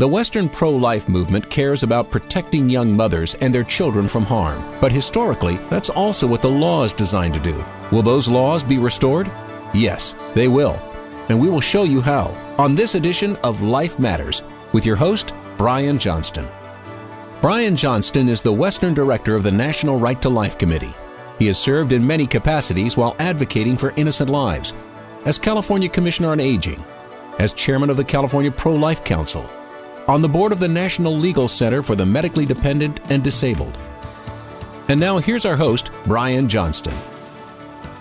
The Western pro-life movement cares about protecting young mothers and their children from harm. But historically, that's also what the law is designed to do. Will those laws be restored? Yes, they will. And we will show you how on this edition of Life Matters with your host, Brian Johnston. Brian Johnston is the Western Director of the National Right to Life Committee. He has served in many capacities while advocating for innocent lives, as California Commissioner on Aging, as Chairman of the California Pro-Life Council, on the board of the National Legal Center for the Medically Dependent and Disabled. And now here's our host, Brian Johnston.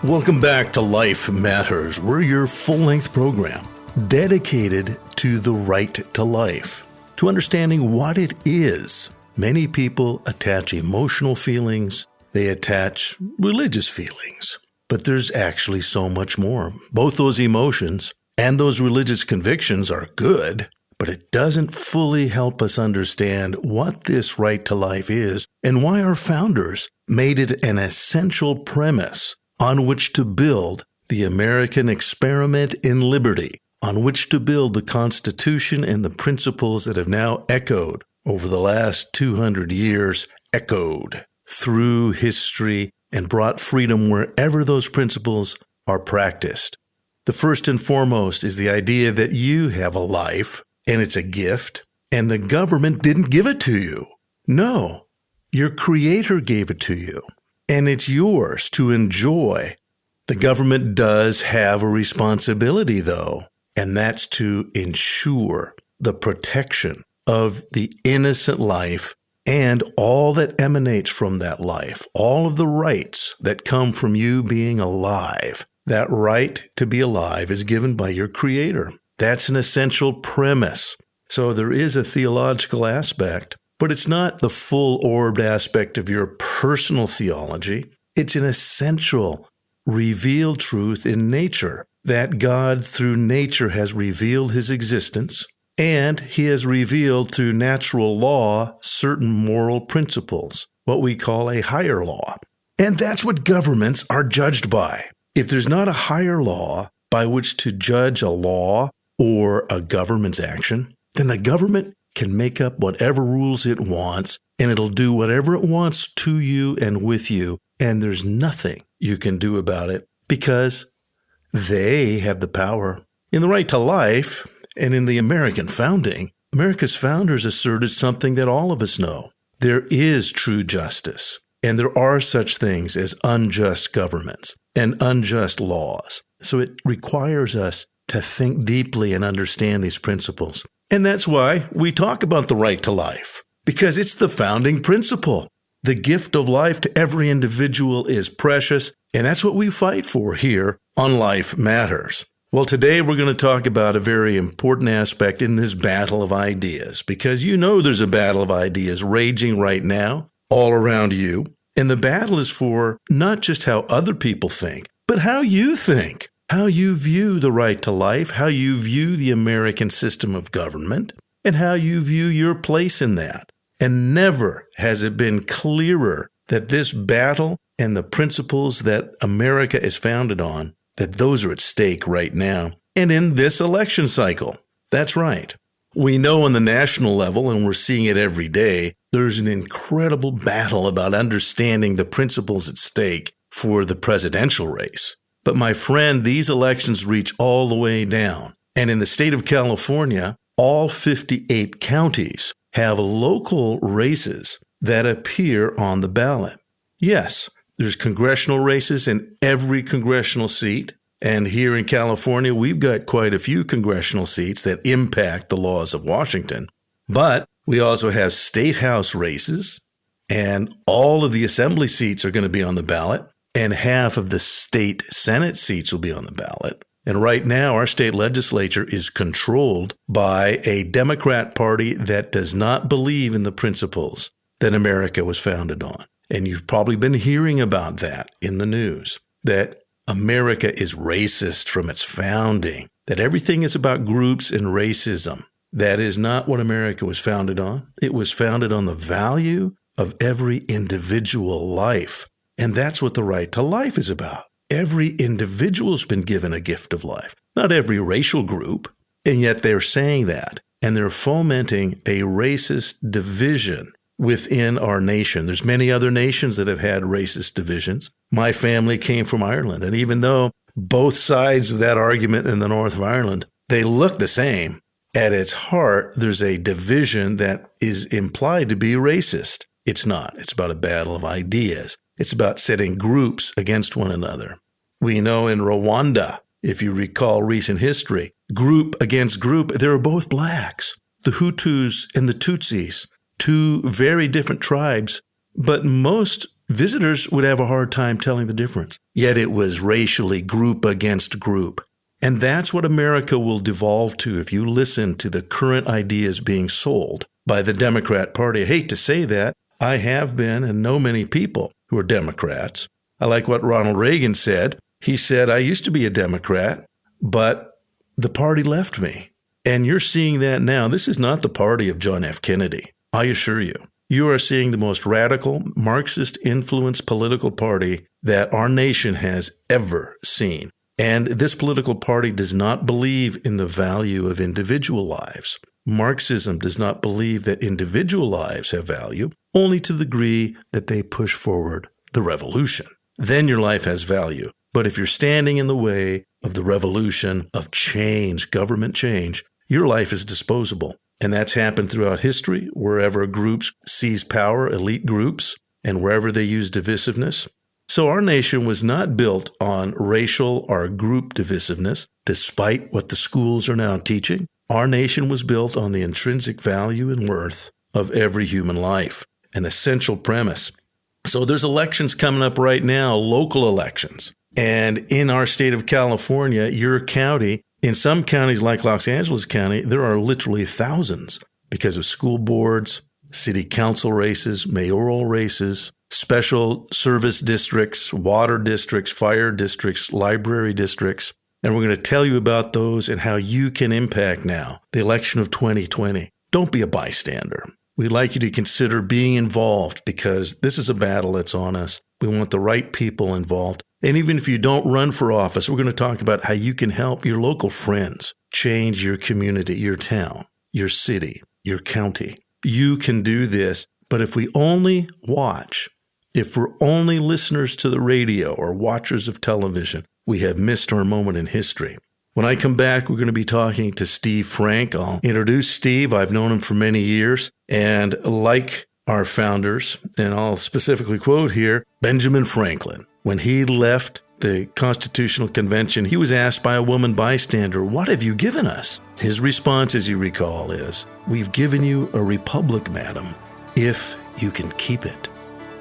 Welcome back to Life Matters. We're your full-length program dedicated to the right to life, to understanding what it is. Many people attach emotional feelings, they attach religious feelings, but there's actually so much more. Both those emotions and those religious convictions are good, but it doesn't fully help us understand what this right to life is and why our founders made it an essential premise on which to build the American experiment in liberty, on which to build the Constitution and the principles that have now echoed over the last 200 years, echoed through history and brought freedom wherever those principles are practiced. The first and foremost is the idea that you have a life, and it's a gift, and the government didn't give it to you. No, your Creator gave it to you, and it's yours to enjoy. The government does have a responsibility, though, and that's to ensure the protection of the innocent life and all that emanates from that life, all of the rights that come from you being alive. That right to be alive is given by your Creator. That's an essential premise. So there is a theological aspect, but it's not the full-orbed aspect of your personal theology. It's an essential, revealed truth in nature that God, through nature, has revealed His existence, and He has revealed through natural law certain moral principles, what we call a higher law. And that's what governments are judged by. If there's not a higher law by which to judge a law or a government's action, then the government can make up whatever rules it wants, and it'll do whatever it wants to you and with you, and there's nothing you can do about it because they have the power. In the right to life, and in the American founding, America's founders asserted something that all of us know. There is true justice, and there are such things as unjust governments and unjust laws. So it requires us to think deeply and understand these principles. And that's why we talk about the right to life, because it's the founding principle. The gift of life to every individual is precious, and that's what we fight for here on Life Matters. Well, today we're going to talk about a very important aspect in this battle of ideas, because you know there's a battle of ideas raging right now all around you. And the battle is for not just how other people think, but how you think, how you view the right to life, how you view the American system of government, and how you view your place in that. And never has it been clearer that this battle and the principles that America is founded on, that those are at stake right now and in this election cycle. That's right. We know on the national level, and we're seeing it every day, there's an incredible battle about understanding the principles at stake for the presidential race. But my friend, these elections reach all the way down. And in the state of California, all 58 counties have local races that appear on the ballot. Yes, there's congressional races in every congressional seat. And here in California, we've got quite a few congressional seats that impact the laws of Washington. But we also have state house races, and all of the assembly seats are going to be on the ballot, and half of the state Senate seats will be on the ballot. And right now, our state legislature is controlled by a Democrat Party that does not believe in the principles that America was founded on. And you've probably been hearing about that in the news, that America is racist from its founding, that everything is about groups and racism. That is not what America was founded on. It was founded on the value of every individual life. And that's what the right to life is about. Every individual's been given a gift of life, not every racial group. And yet they're saying that. and they're fomenting a racist division within our nation. There's many other nations that have had racist divisions. My family came from Ireland, and even though both sides of that argument in the north of Ireland, they look the same, at its heart, there's a division that is implied to be racist. It's not. It's about a battle of ideas. It's about setting groups against one another. We know in Rwanda, if you recall recent history, group against group, they were both blacks. The Hutus and the Tutsis, two very different tribes, but most visitors would have a hard time telling the difference. Yet it was racially group against group. And that's what America will devolve to if you listen to the current ideas being sold by the Democrat Party. I hate to say that. I have been and know many people who are Democrats. I like what Ronald Reagan said. He said, I used to be a Democrat, but the party left me. And you're seeing that now. This is not the party of John F. Kennedy. I assure you. You are seeing the most radical, Marxist-influenced political party that our nation has ever seen. And this political party does not believe in the value of individual lives. Marxism does not believe that individual lives have value, only to the degree that they push forward the revolution. Then your life has value. But if you're standing in the way of the revolution, of change, government change, your life is disposable. And that's happened throughout history, wherever groups seize power, elite groups, and wherever they use divisiveness. So our nation was not built on racial or group divisiveness, despite what the schools are now teaching. Our nation was built on the intrinsic value and worth of every human life, an essential premise. So there's elections coming up right now, local elections. And in our state of California, your county, in some counties like Los Angeles County, there are literally thousands because of school boards, city council races, mayoral races, special service districts, water districts, fire districts, library districts. And we're going to tell you about those and how you can impact now the election of 2020. Don't be a bystander. We'd like you to consider being involved because this is a battle that's on us. We want the right people involved. And even if you don't run for office, we're going to talk about how you can help your local friends change your community, your town, your city, your county. You can do this, but if we only watch, if we're only listeners to the radio or watchers of television, we have missed our moment in history. When I come back, we're going to be talking to Steve Frank. I'll introduce Steve. I've known him for many years. And like our founders, and I'll specifically quote here, Benjamin Franklin, when he left the Constitutional Convention, he was asked by a woman bystander, "What have you given us?" His response, as you recall, is, "We've given you a republic, madam, if you can keep it."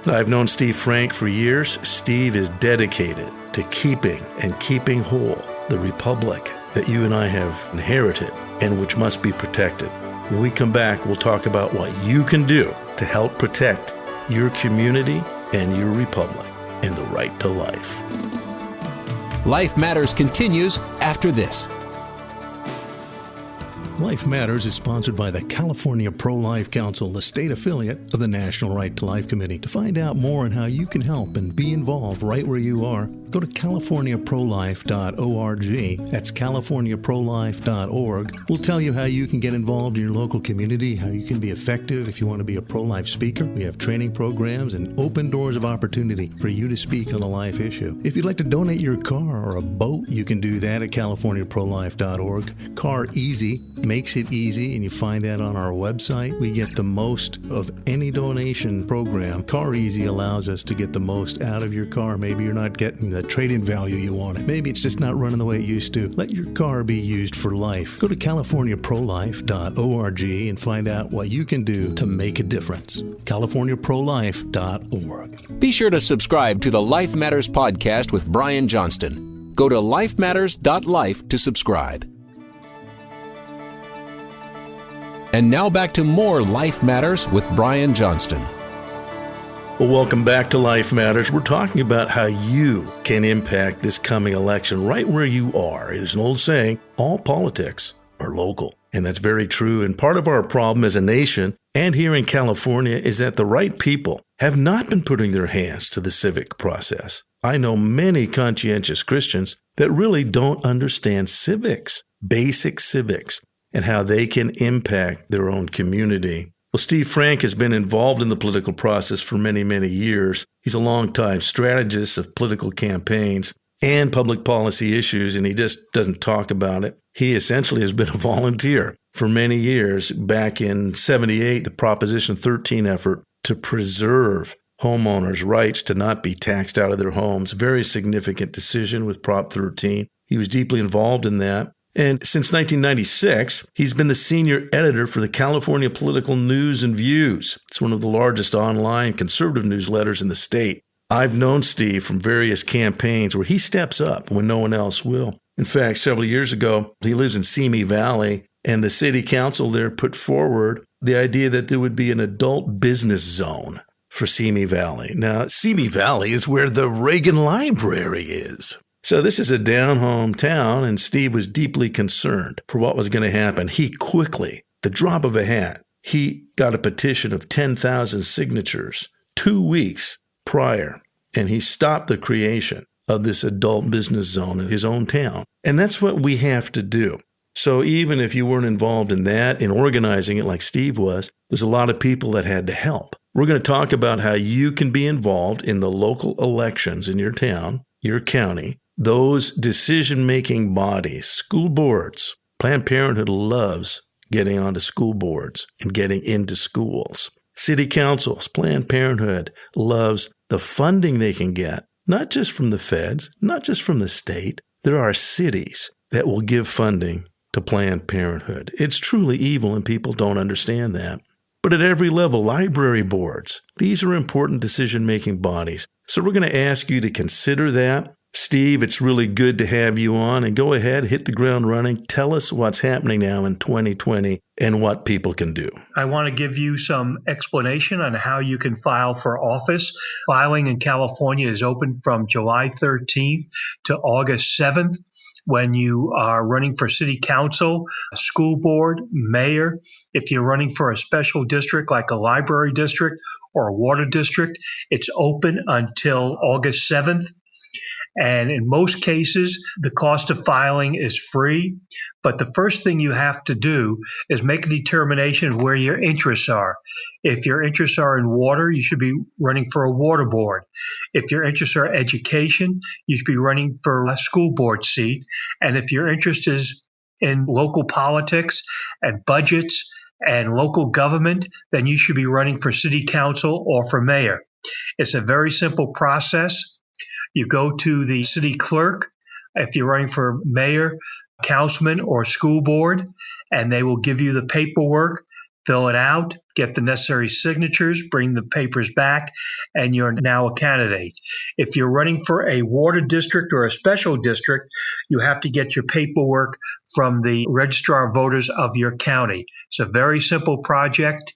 I've known Steve Frank for years. Steve is dedicated to keeping whole the republic that you and I have inherited and which must be protected. When we come back, we'll talk about what you can do to help protect your community and your republic and the right to life. Life Matters continues after this. Life Matters is sponsored by the California Pro-Life Council, the state affiliate of the National Right to Life Committee. To find out more on how you can help and be involved right where you are, go to californiaprolife.org. That's californiaprolife.org. We'll tell you how you can get involved in your local community, how you can be effective if you want to be a pro-life speaker. We have training programs and open doors of opportunity for you to speak on a life issue. If you'd like to donate your car or a boat, you can do that at californiaprolife.org. Car Easy makes it easy, and you find that on our website. We get the most of any donation program. Car Easy allows us to get the most out of your car. Maybe you're not getting the trade-in value you wanted. Maybe it's just not running the way it used to. Let your car be used for life. Go to californiaprolife.org and find out what you can do to make a difference. californiaprolife.org. Be sure to subscribe to the Life Matters podcast with Brian Johnston. Go to lifematters.life to subscribe. And now back to more Life Matters with Brian Johnston. Well, welcome back to Life Matters. We're talking about how you can impact this coming election right where you are. There's an old saying, all politics are local. And that's very true. And part of our problem as a nation and here in California is that the right people have not been putting their hands to the civic process. I know many conscientious Christians that really don't understand civics, basic civics. and how they can impact their own community. Well, Steve Frank has been involved in the political process for many, many years. He's a longtime strategist of political campaigns and public policy issues, and he just doesn't talk about it. He essentially has been a volunteer for many years. Back in '78, the Proposition 13 effort to preserve homeowners' rights to not be taxed out of their homes. Very significant decision with Prop 13. He was deeply involved in that. And since 1996, he's been the senior editor for the California Political News and Views. It's one of the largest online conservative newsletters in the state. I've known Steve from various campaigns where he steps up when no one else will. In fact, several years ago, he lives in Simi Valley, and the city council there put forward the idea that there would be an adult business zone for Simi Valley. Now, Simi Valley is where the Reagan Library is. So this is a down-home town, and Steve was deeply concerned for what was going to happen. He quickly, the drop of a hat, he got a petition of 10,000 signatures 2 weeks prior, and he stopped the creation of this adult business zone in his own town. And that's what we have to do. So even if you weren't involved in that, in organizing it like Steve was, there's a lot of people that had to help. We're going to talk about how you can be involved in the local elections in your town, your county, those decision-making bodies, school boards. Planned Parenthood loves getting onto school boards and getting into schools. City councils, Planned Parenthood loves the funding they can get, not just from the feds, not just from the state. There are cities that will give funding to Planned Parenthood. It's truly evil, and people don't understand that. But at every level, library boards, these are important decision-making bodies. So we're going to ask you to consider that. Steve, it's really good to have you on, and go ahead, hit the ground running. Tell us what's happening now in 2020 and what people can do. I want to give you some explanation on how you can file for office. Filing in California is open from July 13th to August 7th. When you are running for city council, a school board, mayor, if you're running for a special district like a library district or a water district, it's open until August 7th. And in most cases, the cost of filing is free. But the first thing you have to do is make a determination of where your interests are. If your interests are in water, you should be running for a water board. If your interests are education, you should be running for a school board seat. And if your interest is in local politics and budgets and local government, then you should be running for city council or for mayor. It's a very simple process. You go to the city clerk if you're running for mayor, councilman, or school board, and they will give you the paperwork, fill it out, get the necessary signatures, bring the papers back, and you're now a candidate. If you're running for a water district or a special district, you have to get your paperwork from the registrar of voters of your county. It's a very simple project,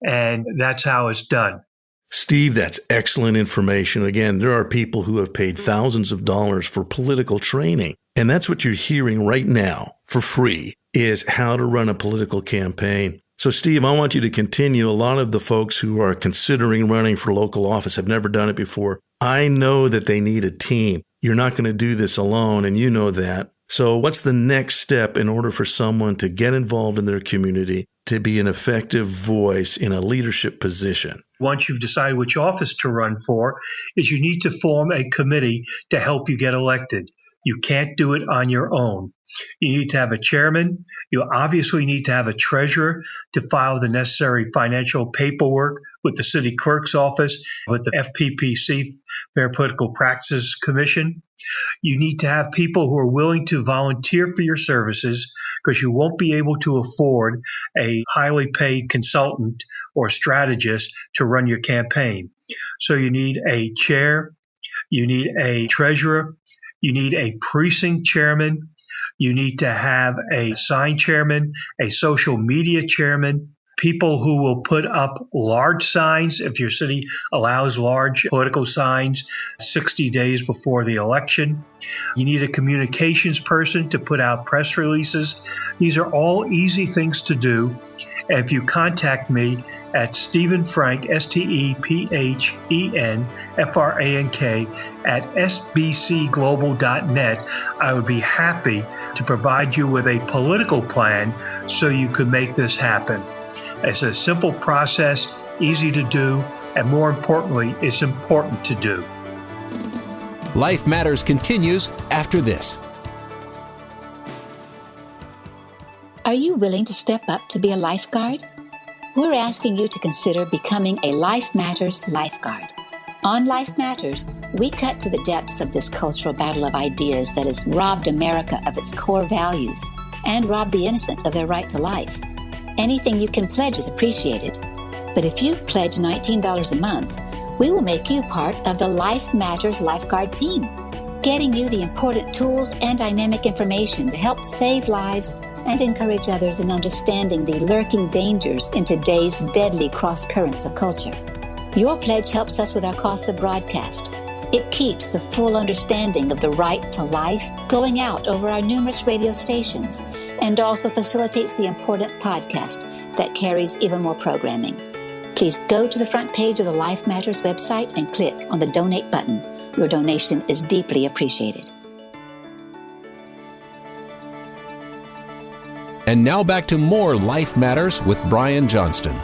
and that's how it's done. Steve, that's excellent information. Again, there are people who have paid thousands of dollars for political training. And that's what you're hearing right now for free, is how to run a political campaign. So, Steve, I want you to continue. A lot of the folks who are considering running for local office have never done it before. I know that they need a team. You're not going to do this alone, and you know that. So what's the next step in order for someone to get involved in their community, to be an effective voice in a leadership position? Once you've decided which office to run for, is you need to form a committee to help you get elected. You can't do it on your own. You need to have a chairman. You obviously need to have a treasurer to file the necessary financial paperwork with the city clerk's office, with the FPPC, Fair Political Practices Commission. You need to have people who are willing to volunteer for your services, because you won't be able to afford a highly paid consultant or strategist to run your campaign. So you need a chair, you need a treasurer, you need a precinct chairman, you need to have a sign chairman, a social media chairman, people who will put up large signs if your city allows large political signs 60 days before the election. You need a communications person to put out press releases. These are all easy things to do. And if you contact me at Stephen Frank, StephenFrank at sbcglobal.net, I would be happy to provide you with a political plan so you could make this happen. It's a simple process, easy to do, and more importantly, it's important to do. Life Matters continues after this. Are you willing to step up to be a lifeguard? We're asking you to consider becoming a Life Matters lifeguard. On Life Matters, we cut to the depths of this cultural battle of ideas that has robbed America of its core values and robbed the innocent of their right to life. Anything you can pledge is appreciated. But if you pledge $19 a month, we will make you part of the Life Matters lifeguard team, getting you the important tools and dynamic information to help save lives and encourage others in understanding the lurking dangers in today's deadly cross-currents of culture. Your pledge helps us with our costs of broadcast. It keeps the full understanding of the right to life going out over our numerous radio stations and also facilitates the important podcast that carries even more programming. Please go to the front page of the Life Matters website and click on the donate button. Your donation is deeply appreciated. And now back to more Life Matters with Brian Johnston.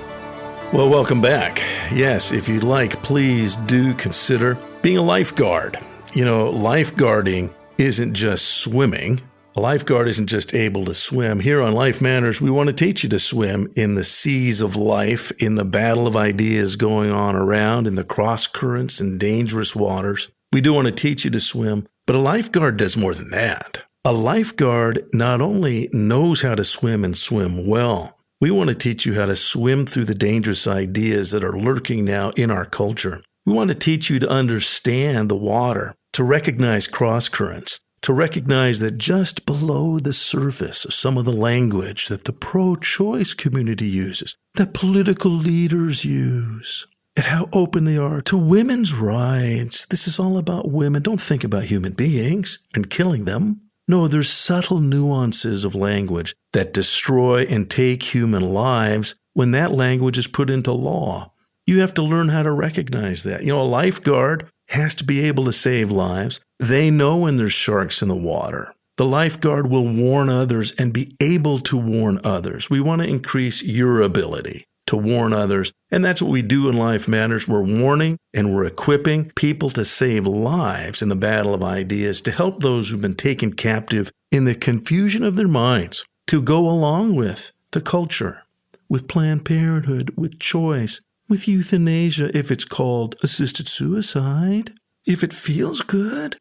Well, welcome back. Yes, if you'd like, please do consider being a lifeguard. You know, lifeguarding isn't just swimming. A lifeguard isn't just able to swim. Here on Life Matters, we want to teach you to swim in the seas of life, in the battle of ideas going on around, in the cross currents and dangerous waters. We do want to teach you to swim, but a lifeguard does more than that. A lifeguard not only knows how to swim and swim well, we want to teach you how to swim through the dangerous ideas that are lurking now in our culture. We want to teach you to understand the water, to recognize cross currents, to recognize that just below the surface of some of the language that the pro-choice community uses, that political leaders use, and how open they are to women's rights. This is all about women. Don't think about human beings and killing them. No, there's subtle nuances of language that destroy and take human lives when that language is put into law. You have to learn how to recognize that. You know, a lifeguard has to be able to save lives. They know when there's sharks in the water. The lifeguard will warn others and be able to warn others. We want to increase your ability to warn others. And that's what we do in Life Matters. We're warning and we're equipping people to save lives in the battle of ideas, to help those who've been taken captive in the confusion of their minds, to go along with the culture, with Planned Parenthood, with choice, with euthanasia if it's called assisted suicide, if it feels good.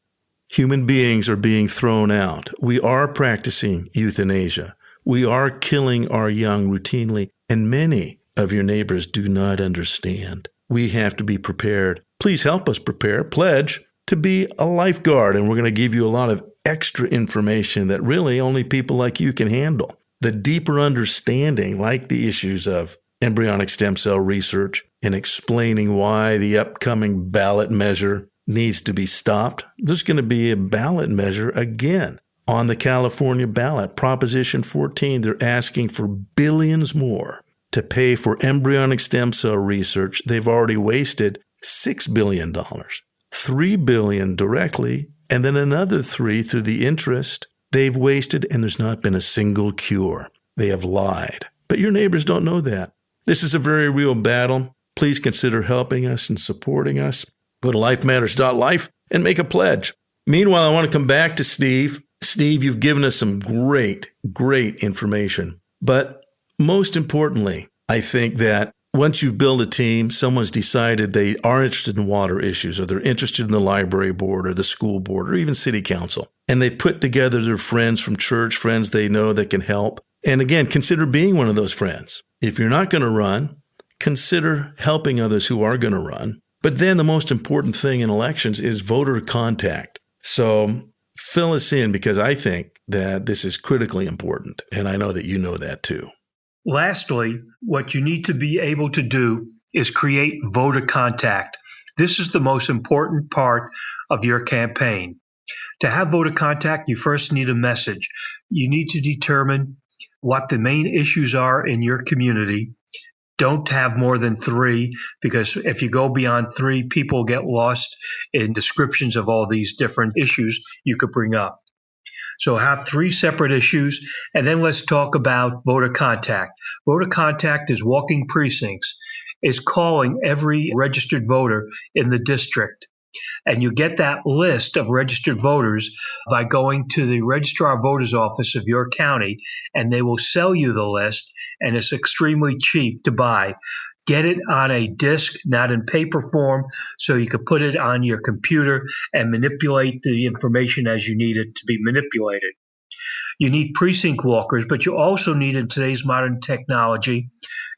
Human beings are being thrown out. We are practicing euthanasia. We are killing our young routinely, and many of your neighbors do not understand. We have to be prepared. Please help us prepare. Pledge to be a lifeguard, and we're going to give you a lot of extra information that really only people like you can handle. The deeper understanding, like the issues of embryonic stem cell research and explaining why the upcoming ballot measure needs to be stopped. There's going to be a ballot measure again on the California ballot. Proposition 14, they're asking for billions more to pay for embryonic stem cell research. They've already wasted $6 billion, $3 billion directly, and then another $3 billion through the interest. They've wasted, and there's not been a single cure. They have lied. But your neighbors don't know that. This is a very real battle. Please consider helping us and supporting us. Go to lifematters.life and make a pledge. Meanwhile, I want to come back to Steve. Steve, you've given us some great information. But most importantly, I think that once you've built a team, someone's decided they are interested in water issues, or they're interested in the library board or the school board or even city council, and they put together their friends from church, friends they know that can help. And again, consider being one of those friends. If you're not going to run, consider helping others who are going to run. But then the most important thing in elections is voter contact. So fill us in, because I think that this is critically important, and I know that you know that too. Lastly, what you need to be able to do is create voter contact. This is the most important part of your campaign. To have voter contact, you first need a message. You need to determine what the main issues are in your community. Don't have more than 3, because if you go beyond 3, people get lost in descriptions of all these different issues you could bring up. So have 3 separate issues. And then let's talk about voter contact. Voter contact is walking precincts. It's calling every registered voter in the district. And you get that list of registered voters by going to the registrar of voters office of your county, and they will sell you the list, and it's extremely cheap to buy. Get it on a disc, not in paper form, so you can put it on your computer and manipulate the information as you need it to be manipulated. You need precinct walkers, but you also need, in today's modern technology,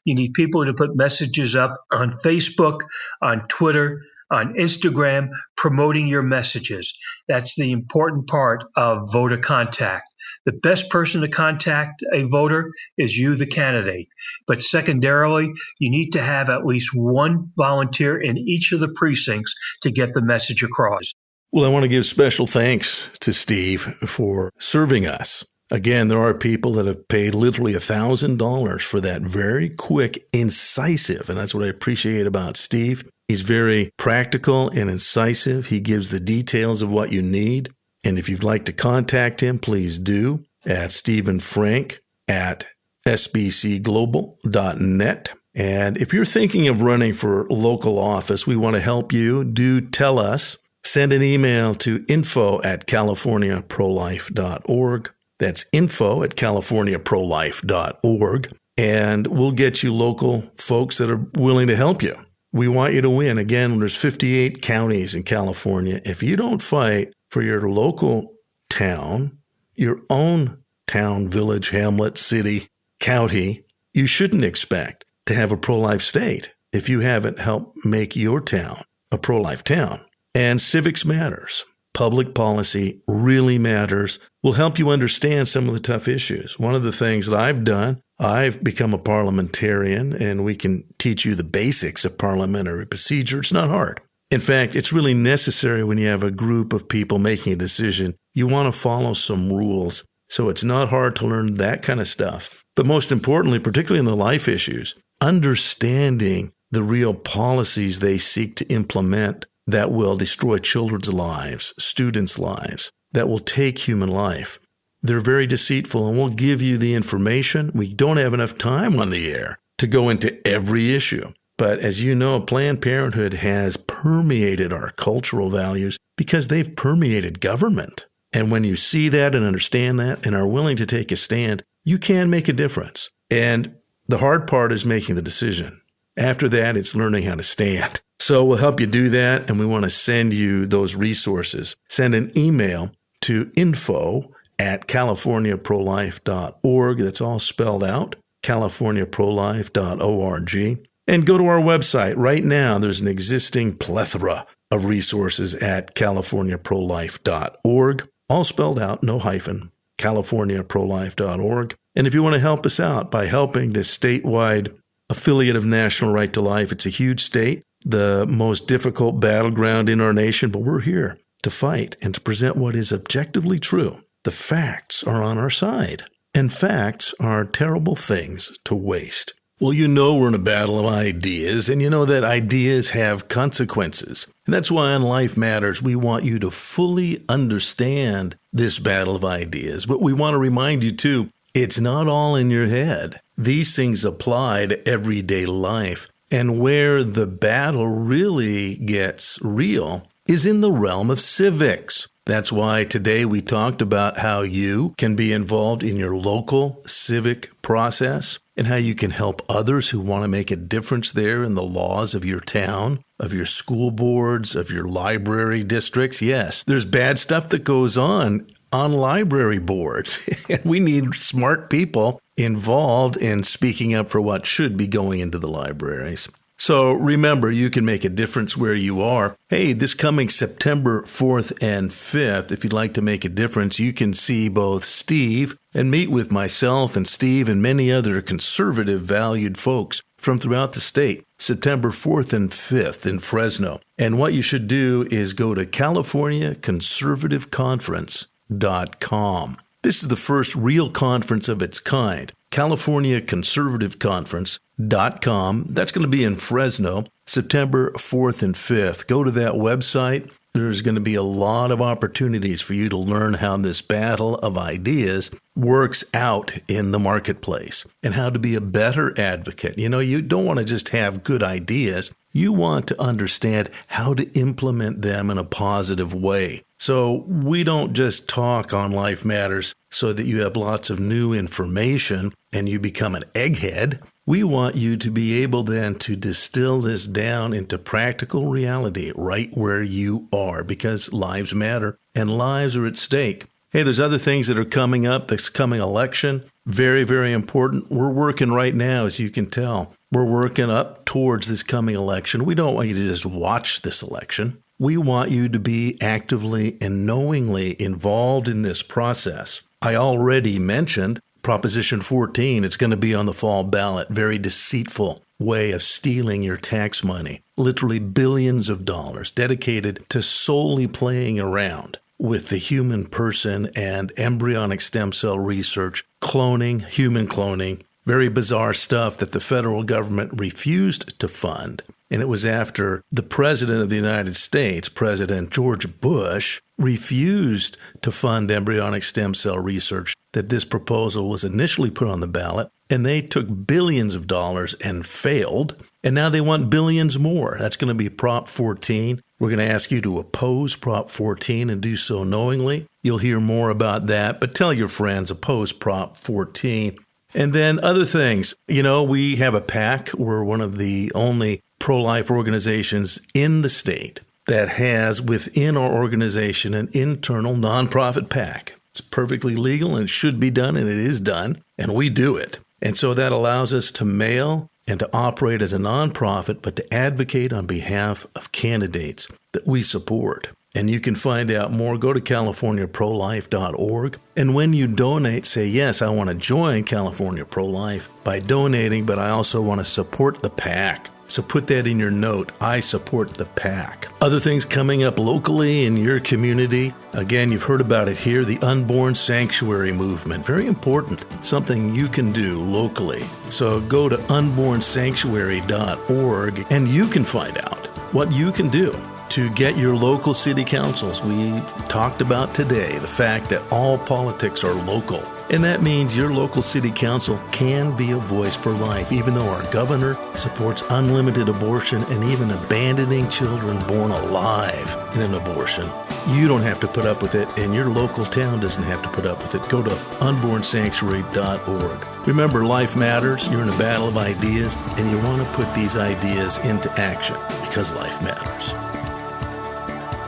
you need people to put messages up on Facebook, on Twitter, on Instagram, promoting your messages. That's the important part of voter contact. The best person to contact a voter is you, the candidate. But secondarily, you need to have at least one volunteer in each of the precincts to get the message across. Well, I want to give special thanks to Steve for serving us. Again, there are people that have paid literally $1,000 for that very quick, incisive, and that's what I appreciate about Steve. He's very practical and incisive. He gives the details of what you need. And if you'd like to contact him, please do at stephenfrank@sbcglobal.net. And if you're thinking of running for local office, we want to help you. Do tell us. Send an email to info@californiaprolife.org. That's info@californiaprolife.org. And we'll get you local folks that are willing to help you. We want you to win. Again, there's 58 counties in California. If you don't fight for your local town, your own town, village, hamlet, city, county, you shouldn't expect to have a pro-life state if you haven't helped make your town a pro-life town. And civics matters. Public policy really matters. We'll help you understand some of the tough issues. One of the things that I've done, I've become a parliamentarian, and we can teach you the basics of parliamentary procedure. It's not hard. In fact, it's really necessary when you have a group of people making a decision. You want to follow some rules. So it's not hard to learn that kind of stuff. But most importantly, particularly in the life issues, understanding the real policies they seek to implement that will destroy children's lives, students' lives, that will take human life. They're very deceitful, and we'll give you the information. We don't have enough time on the air to go into every issue. But as you know, Planned Parenthood has permeated our cultural values because they've permeated government. And when you see that and understand that and are willing to take a stand, you can make a difference. And the hard part is making the decision. After that, it's learning how to stand. So we'll help you do that, and we want to send you those resources. Send an email to info@californiaprolife.org. That's all spelled out, californiaprolife.org. And go to our website. Right now, there's an existing plethora of resources at californiaprolife.org. All spelled out, no hyphen, californiaprolife.org. And if you want to help us out by helping this statewide affiliate of National Right to Life, it's a huge state, the most difficult battleground in our nation, but we're here to fight and to present what is objectively true. The facts are on our side, and facts are terrible things to waste. Well, you know we're in a battle of ideas, and you know that ideas have consequences. And that's why on Life Matters, we want you to fully understand this battle of ideas. But we want to remind you, too, it's not all in your head. These things apply to everyday life. And where the battle really gets real is in the realm of civics. That's why today we talked about how you can be involved in your local civic process and how you can help others who want to make a difference there in the laws of your town, of your school boards, of your library districts. Yes, there's bad stuff that goes on library boards. We need smart people involved in speaking up for what should be going into the libraries. So remember, you can make a difference where you are. Hey, this coming September 4th and 5th, if you'd like to make a difference, you can see both Steve and meet with myself and Steve and many other conservative valued folks from throughout the state, September 4th and 5th in Fresno. And what you should do is go to CaliforniaConservativeConference.com. This is the first real conference of its kind, CaliforniaConservativeConference.com. That's going to be in Fresno, September 4th and 5th. Go to that website. There's going to be a lot of opportunities for you to learn how this battle of ideas works out in the marketplace and how to be a better advocate. You don't want to just have good ideas. You want to understand how to implement them in a positive way. So we don't just talk on Life Matters so that you have lots of new information and you become an egghead. We want you to be able then to distill this down into practical reality right where you are, because lives matter and lives are at stake. Hey, there's other things that are coming up. This coming election, very, very important. We're working right now, as you can tell. We're working up towards this coming election. We don't want you to just watch this election. We want you to be actively and knowingly involved in this process. I already mentioned Proposition 14, it's going to be on the fall ballot. Very deceitful way of stealing your tax money. Literally billions of dollars dedicated to solely playing around with the human person and embryonic stem cell research, cloning, human cloning. Very bizarre stuff that the federal government refused to fund. And it was after the President of the United States, President George Bush, refused to fund embryonic stem cell research that this proposal was initially put on the ballot. And they took billions of dollars and failed. And now they want billions more. That's going to be Prop 14. We're going to ask you to oppose Prop 14 and do so knowingly. You'll hear more about that, but tell your friends, oppose Prop 14. And then other things. We have a PAC. We're one of the only pro-life organizations in the state that has within our organization an internal nonprofit PAC. It's perfectly legal and it should be done, and it is done, and we do it. And so that allows us to mail and to operate as a nonprofit, but to advocate on behalf of candidates that we support. And you can find out more. Go to CaliforniaProLife.org. And when you donate, say, yes, I want to join California Pro-Life by donating, but I also want to support the PAC. So put that in your note. I support the PAC. Other things coming up locally in your community. Again, you've heard about it here, the Unborn Sanctuary Movement. Very important. Something you can do locally. So go to unbornsanctuary.org and you can find out what you can do to get your local city councils. We talked about today the fact that all politics are local. And that means your local city council can be a voice for life, even though our governor supports unlimited abortion and even abandoning children born alive in an abortion. You don't have to put up with it, and your local town doesn't have to put up with it. Go to unbornsanctuary.org. Remember, life matters. You're in a battle of ideas, and you want to put these ideas into action because life matters.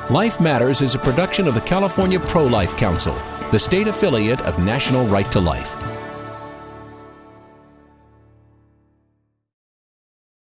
Life Matters is a production of the California Pro-Life Council, the state affiliate of National Right to Life.